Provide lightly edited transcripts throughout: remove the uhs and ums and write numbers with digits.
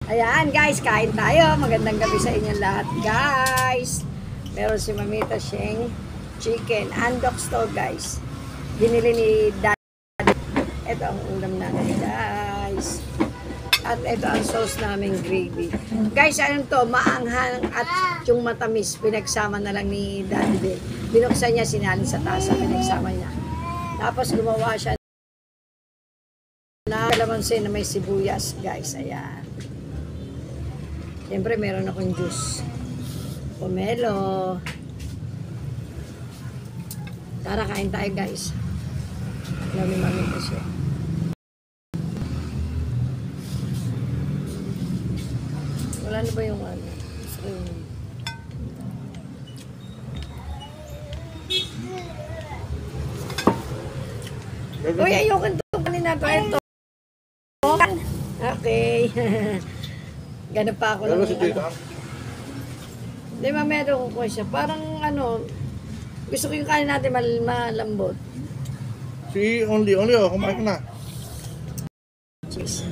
Ayan guys, kain tayo. Magandang gabi sa inyong lahat guys. Meron si Mamita Sheng chicken andok store guys. Binili ni Daddy. Ito ang ulam namin guys. At ito ang sauce namin gravy. Guys, ano to? Maanghang at yung matamis. Pinagsama na lang ni Daddy. Binuksan niya, sinali sa tasa. Pinagsama niya. Tapos gumawa siya na kalamansi na may sibuyas guys. Ayan. Siyempre, meron akong juice. Pomelo. Tara, kain tayo, guys. Mami kasi. Wala na ba yung ano? Uy, ayoko ito. Kanina to. Ito. Okay. Ganun pa ako lang. Hindi, mamaya ko ko siya. Parang ano, gusto ko yung kanin natin malambot. Si Only, oh, kumain ka na. Cheese.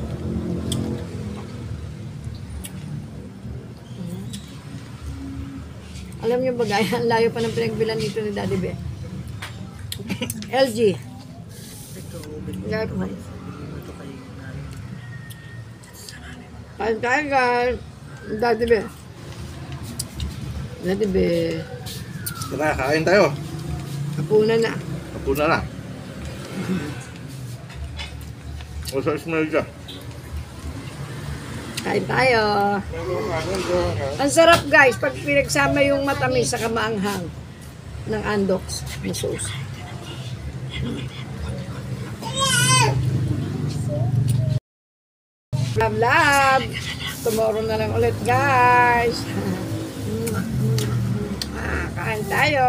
Alam niyo ba gaya, ang layo pa ng pinagbilan dito ni Daddy Be. LG. Layo pa. Kain tayo guys. Daddy Be. Daddy Be. Tara, kain tayo. Hapunan na. Hapunan na. O sa Ismail. Kain tayo. Ang sarap guys, pag pinagsama yung matamis sa kamaanghang ng andoks na sauce. Love. Tomorrow na lang ulit guys. Kain tayo.